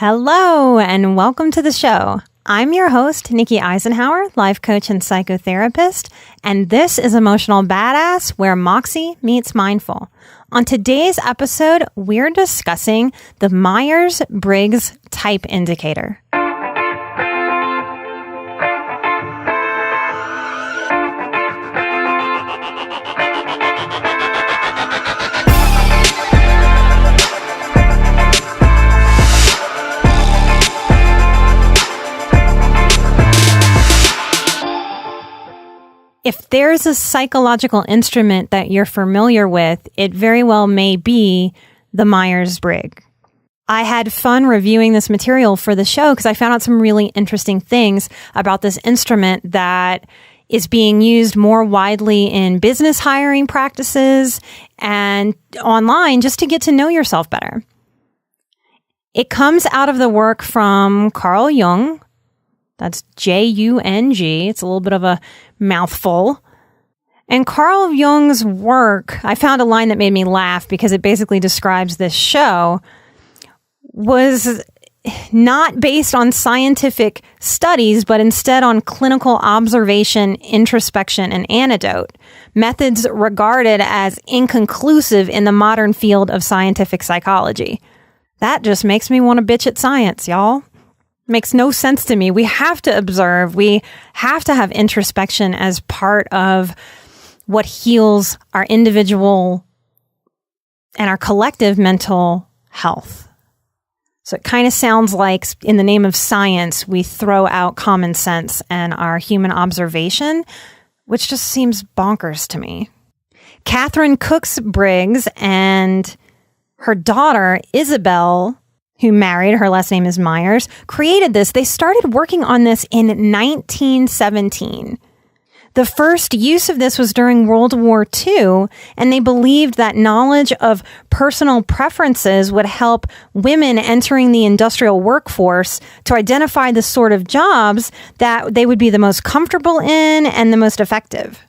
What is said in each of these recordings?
Hello, and welcome to the show. I'm your host, Nikki Eisenhower, life coach and psychotherapist, and this is Emotional Badass, where Moxie meets Mindful. On today's episode, we're discussing the Myers-Briggs Type Indicator. If there's a psychological instrument that you're familiar with, it very well may be the Myers-Briggs. I had fun reviewing this material for the show because I found out some really interesting things about this instrument that is being used more widely in business hiring practices and online just to get to know yourself better. It comes out of the work from Carl Jung. That's Jung. It's a little bit of a mouthful. And Carl Jung's work, I found a line that made me laugh because it basically describes this show, was not based on scientific studies, but instead on clinical observation, introspection, and anecdote, methods regarded as inconclusive in the modern field of scientific psychology. That just makes me want to bitch at science, y'all. Makes no sense to me. We have to observe. We have to have introspection as part of what heals our individual and our collective mental health. So it kind of sounds like in the name of science, we throw out common sense and our human observation, which just seems bonkers to me. Catherine Cooks Briggs and her daughter, Isabel, who married, her last name is Myers, created this. They started working on this in 1917. The first use of this was during World War II, and they believed that knowledge of personal preferences would help women entering the industrial workforce to identify the sort of jobs that they would be the most comfortable in and the most effective.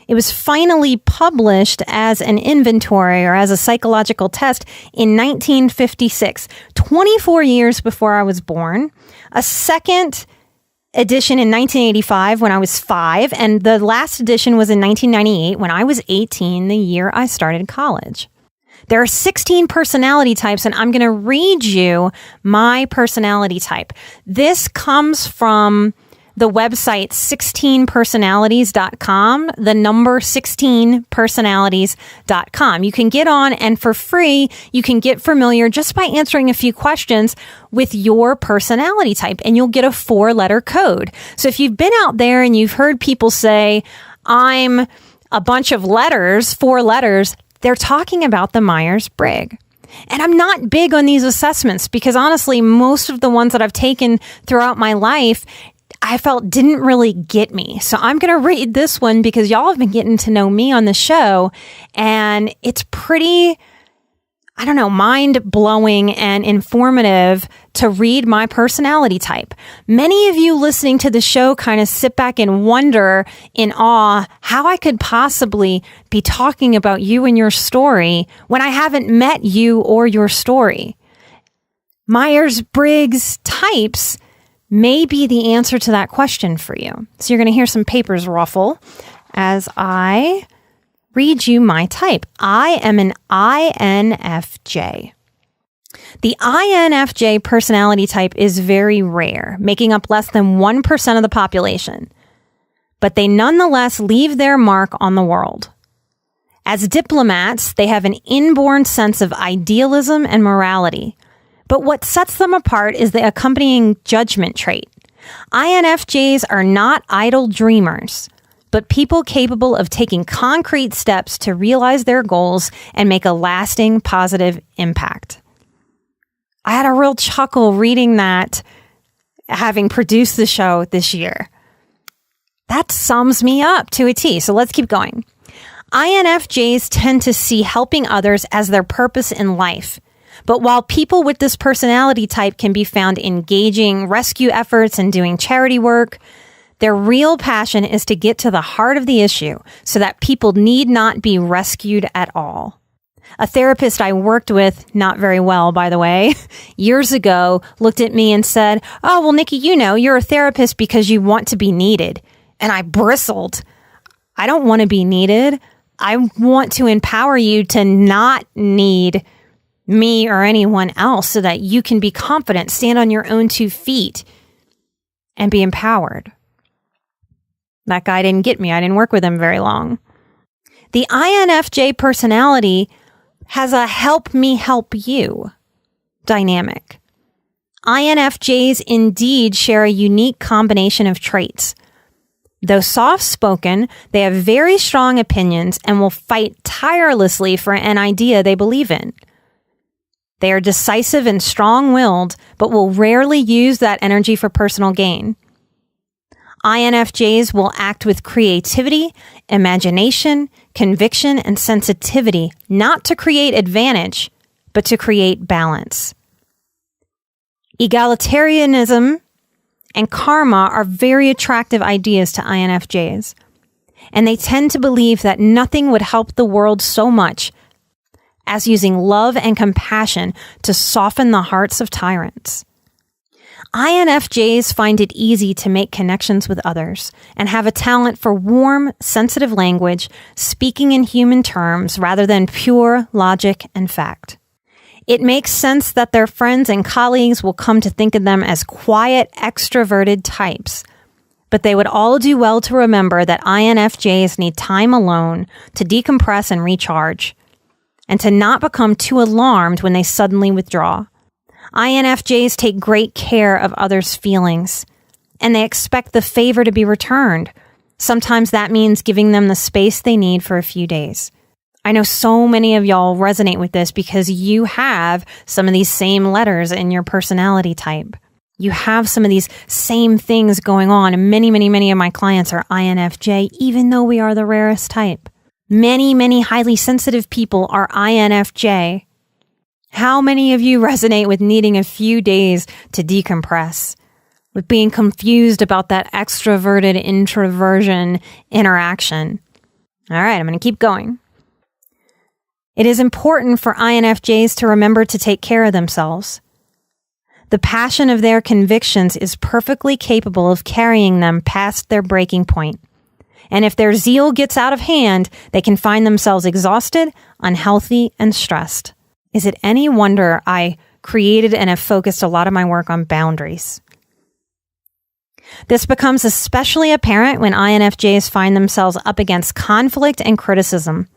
It was finally published as an inventory or as a psychological test in 1956, 24 years before I was born. A second edition in 1985 when I was 5, and the last edition was in 1998 when I was 18, the year I started college. There are 16 personality types, and I'm going to read you my personality type. This comes from the website 16personalities.com, the number 16personalities.com. You can get on, and for free, you can get familiar just by answering a few questions with your personality type, and you'll get a 4-letter code. So if you've been out there and you've heard people say, I'm a bunch of letters, 4 letters, they're talking about the Myers-Briggs. And I'm not big on these assessments because honestly, most of the ones that I've taken throughout my life I felt didn't really get me. So I'm going to read this one because y'all have been getting to know me on the show, and it's pretty, mind-blowing and informative to read my personality type. Many of you listening to the show kind of sit back and wonder in awe how I could possibly be talking about you and your story when I haven't met you or your story. Myers-Briggs types may be the answer to that question for you. So you're going to hear some papers ruffle as I read you my type. I am an INFJ. The INFJ personality type is very rare, making up less than 1% of the population, but they nonetheless leave their mark on the world. As diplomats, they have an inborn sense of idealism and morality. But what sets them apart is the accompanying judgment trait. INFJs are not idle dreamers, but people capable of taking concrete steps to realize their goals and make a lasting positive impact. I had a real chuckle reading that, having produced the show this year. That sums me up to a T, so let's keep going. INFJs tend to see helping others as their purpose in life. But while people with this personality type can be found engaging rescue efforts and doing charity work, their real passion is to get to the heart of the issue so that people need not be rescued at all. A therapist I worked with, not very well, by the way, years ago, looked at me and said, "Oh, well, Nikki, you're a therapist because you want to be needed." And I bristled. I don't want to be needed. I want to empower you to not need me or anyone else so that you can be confident, stand on your own 2 feet, and be empowered. That guy didn't get me. I didn't work with him very long. The INFJ personality has a help me help you dynamic. INFJs indeed share a unique combination of traits. Though soft-spoken, they have very strong opinions and will fight tirelessly for an idea they believe in. They are decisive and strong-willed, but will rarely use that energy for personal gain. INFJs will act with creativity, imagination, conviction, and sensitivity, not to create advantage, but to create balance. Egalitarianism and karma are very attractive ideas to INFJs, and they tend to believe that nothing would help the world so much as using love and compassion to soften the hearts of tyrants. INFJs find it easy to make connections with others and have a talent for warm, sensitive language, speaking in human terms rather than pure logic and fact. It makes sense that their friends and colleagues will come to think of them as quiet, extroverted types. But they would all do well to remember that INFJs need time alone to decompress and recharge, and to not become too alarmed when they suddenly withdraw. INFJs take great care of others' feelings, and they expect the favor to be returned. Sometimes that means giving them the space they need for a few days. I know so many of y'all resonate with this because you have some of these same letters in your personality type. You have some of these same things going on, and many of my clients are INFJ, even though we are the rarest type. Many highly sensitive people are INFJ. How many of you resonate with needing a few days to decompress, with being confused about that extroverted introversion interaction? All right, I'm going to keep going. It is important for INFJs to remember to take care of themselves. The passion of their convictions is perfectly capable of carrying them past their breaking point. And if their zeal gets out of hand, they can find themselves exhausted, unhealthy, and stressed. Is it any wonder I created and have focused a lot of my work on boundaries? This becomes especially apparent when INFJs find themselves up against conflict and criticism.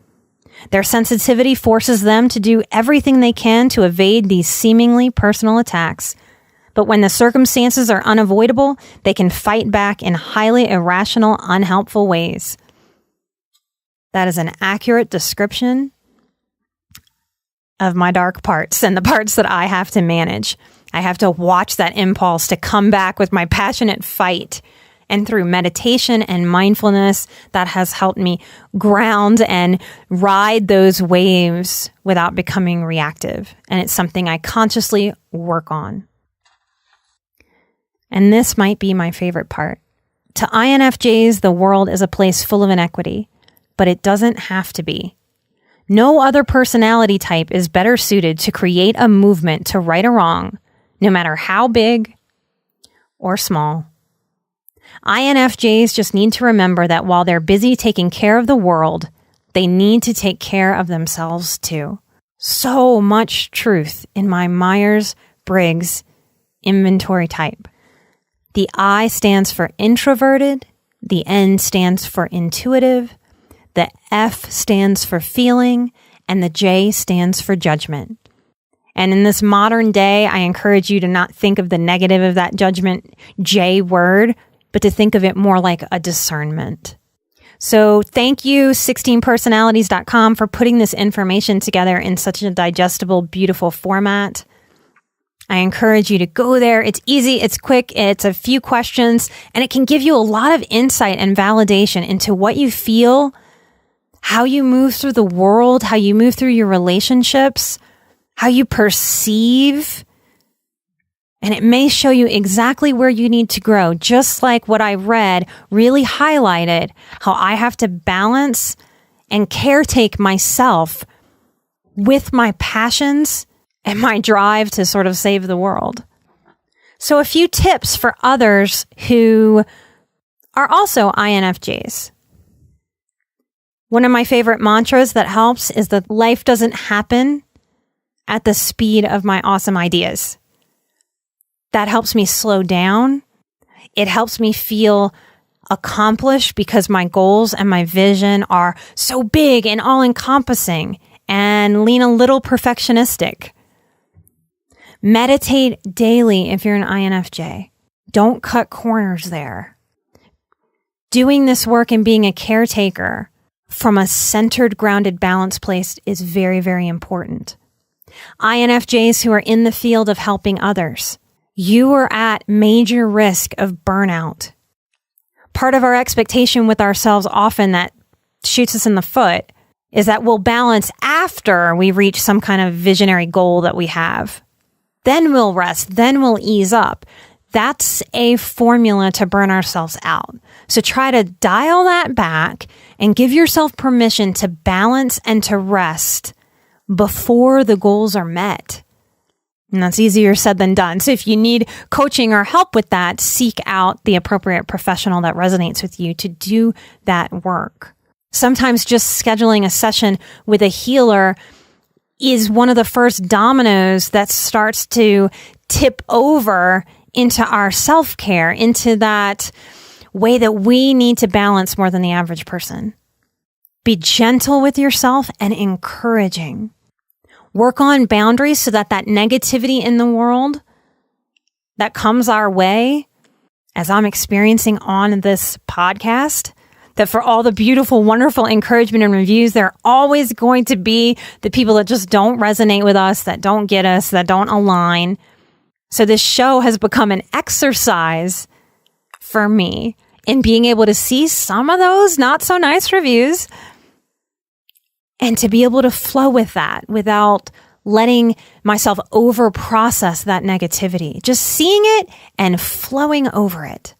Their sensitivity forces them to do everything they can to evade these seemingly personal attacks. But when the circumstances are unavoidable, they can fight back in highly irrational, unhelpful ways. That is an accurate description of my dark parts and the parts that I have to manage. I have to watch that impulse to come back with my passionate fight. And through meditation and mindfulness, that has helped me ground and ride those waves without becoming reactive. And it's something I consciously work on. And this might be my favorite part. To INFJs, the world is a place full of inequity, but it doesn't have to be. No other personality type is better suited to create a movement to right a wrong, no matter how big or small. INFJs just need to remember that while they're busy taking care of the world, they need to take care of themselves too. So much truth in my Myers-Briggs inventory type. The I stands for introverted, the N stands for intuitive, the F stands for feeling, and the J stands for judgment. And in this modern day, I encourage you to not think of the negative of that judgment J word, but to think of it more like a discernment. So thank you, 16personalities.com, for putting this information together in such a digestible, beautiful format. I encourage you to go there. It's easy, it's quick, it's a few questions, and it can give you a lot of insight and validation into what you feel, how you move through the world, how you move through your relationships, how you perceive. And it may show you exactly where you need to grow, just like what I read really highlighted how I have to balance and caretake myself with my passions and my drive to sort of save the world. So a few tips for others who are also INFJs. One of my favorite mantras that helps is that life doesn't happen at the speed of my awesome ideas. That helps me slow down. It helps me feel accomplished because my goals and my vision are so big and all-encompassing and lean a little perfectionistic. Meditate daily if you're an INFJ. Don't cut corners there. Doing this work and being a caretaker from a centered, grounded, balanced place is very, very important. INFJs who are in the field of helping others, you are at major risk of burnout. Part of our expectation with ourselves often that shoots us in the foot is that we'll balance after we reach some kind of visionary goal that we have. Then we'll rest, then we'll ease up. That's a formula to burn ourselves out. So try to dial that back and give yourself permission to balance and to rest before the goals are met. And that's easier said than done. So if you need coaching or help with that, seek out the appropriate professional that resonates with you to do that work. Sometimes just scheduling a session with a healer is one of the first dominoes that starts to tip over into our self-care, into that way that we need to balance more than the average person. Be gentle with yourself and encouraging. Work on boundaries so that that negativity in the world that comes our way, as I'm experiencing on this podcast, that for all the beautiful, wonderful encouragement and reviews, there are always going to be the people that just don't resonate with us, that don't get us, that don't align. So this show has become an exercise for me in being able to see some of those not so nice reviews and to be able to flow with that without letting myself over process that negativity, just seeing it and flowing over it.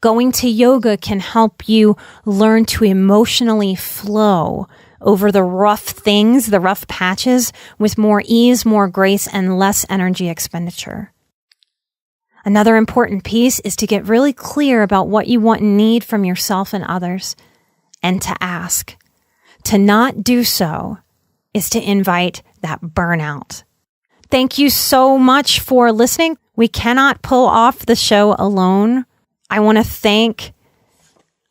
Going to yoga can help you learn to emotionally flow over the rough things, the rough patches, with more ease, more grace, and less energy expenditure. Another important piece is to get really clear about what you want and need from yourself and others, and to ask. To not do so is to invite that burnout. Thank you so much for listening. We cannot pull off the show alone. I want to thank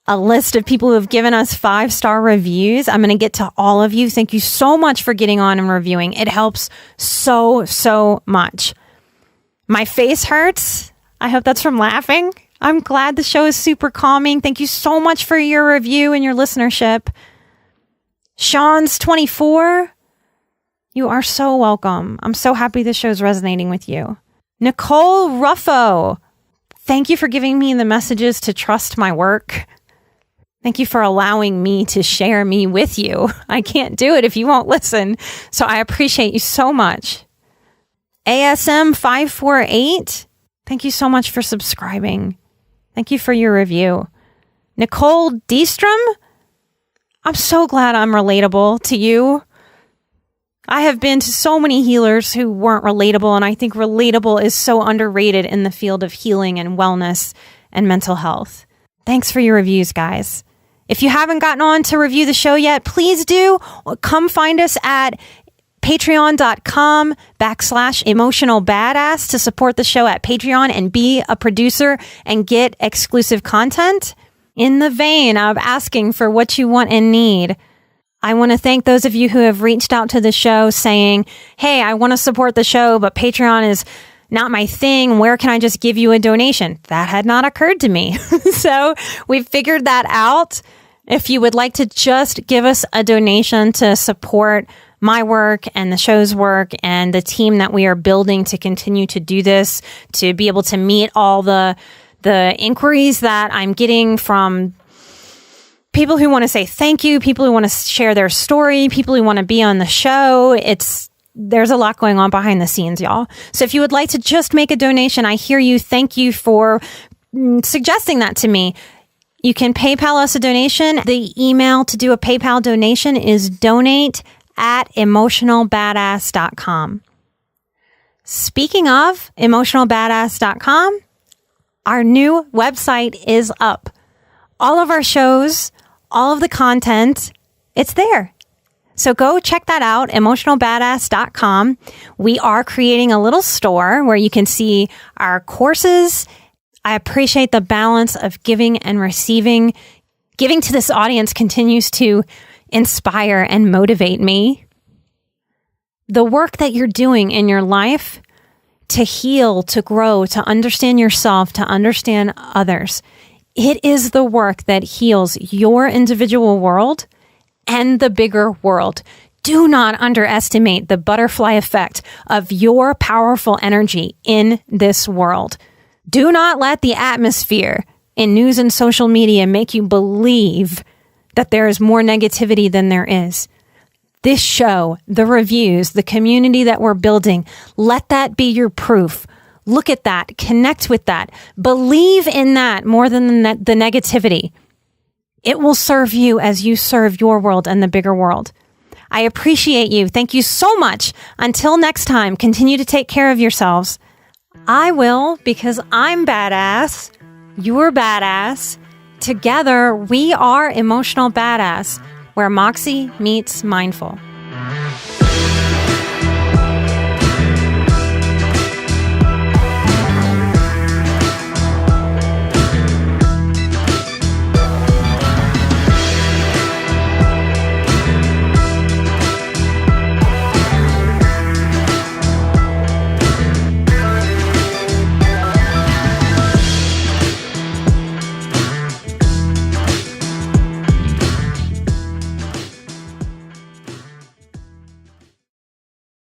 a list of people who have given us 5-star reviews. I'm going to get to all of you. Thank you so much for getting on and reviewing. It helps so much. My face hurts. I hope that's from laughing. I'm glad the show is super calming. Thank you so much for your review and your listenership. Sean's 24. You are so welcome. I'm so happy this show is resonating with you. Nicole Ruffo. Thank you for giving me the messages to trust my work. Thank you for allowing me to share me with you. I can't do it if you won't listen. So I appreciate you so much. ASM 548. Thank you so much for subscribing. Thank you for your review. Nicole Deestrom. I'm so glad I'm relatable to you. I have been to so many healers who weren't relatable, and I think relatable is so underrated in the field of healing and wellness and mental health. Thanks for your reviews, guys. If you haven't gotten on to review the show yet, please do. Come find us at patreon.com/emotionalbadass to support the show at Patreon and be a producer and get exclusive content. In the vein of asking for what you want and need, I want to thank those of you who have reached out to the show saying, hey, I want to support the show, but Patreon is not my thing. Where can I just give you a donation? That had not occurred to me. So we've figured that out. If you would like to just give us a donation to support my work and the show's work and the team that we are building to continue to do this, to be able to meet all the inquiries that I'm getting from people who want to say thank you, people who want to share their story, people who want to be on the show. There's a lot going on behind the scenes, y'all. So if you would like to just make a donation, I hear you. Thank you for suggesting that to me. You can PayPal us a donation. The email to do a PayPal donation is donate at emotionalbadass.com. Speaking of emotionalbadass.com, our new website is up. All of our shows, all of the content, it's there. So go check that out, emotionalbadass.com. We are creating a little store where you can see our courses. I appreciate the balance of giving and receiving. Giving to this audience continues to inspire and motivate me. The work that you're doing in your life to heal, to grow, to understand yourself, to understand others, it is the work that heals your individual world and the bigger world. Do not underestimate the butterfly effect of your powerful energy in this world. Do not let the atmosphere in news and social media make you believe that there is more negativity than there is. This show, the reviews, the community that we're building, let that be your proof. Look at that. Connect with that. Believe in that more than the negativity. It will serve you as you serve your world and the bigger world. I appreciate you. Thank you so much. Until next time, continue to take care of yourselves. I will, because I'm badass. You're badass. Together, we are Emotional Badass, where Moxie meets Mindful.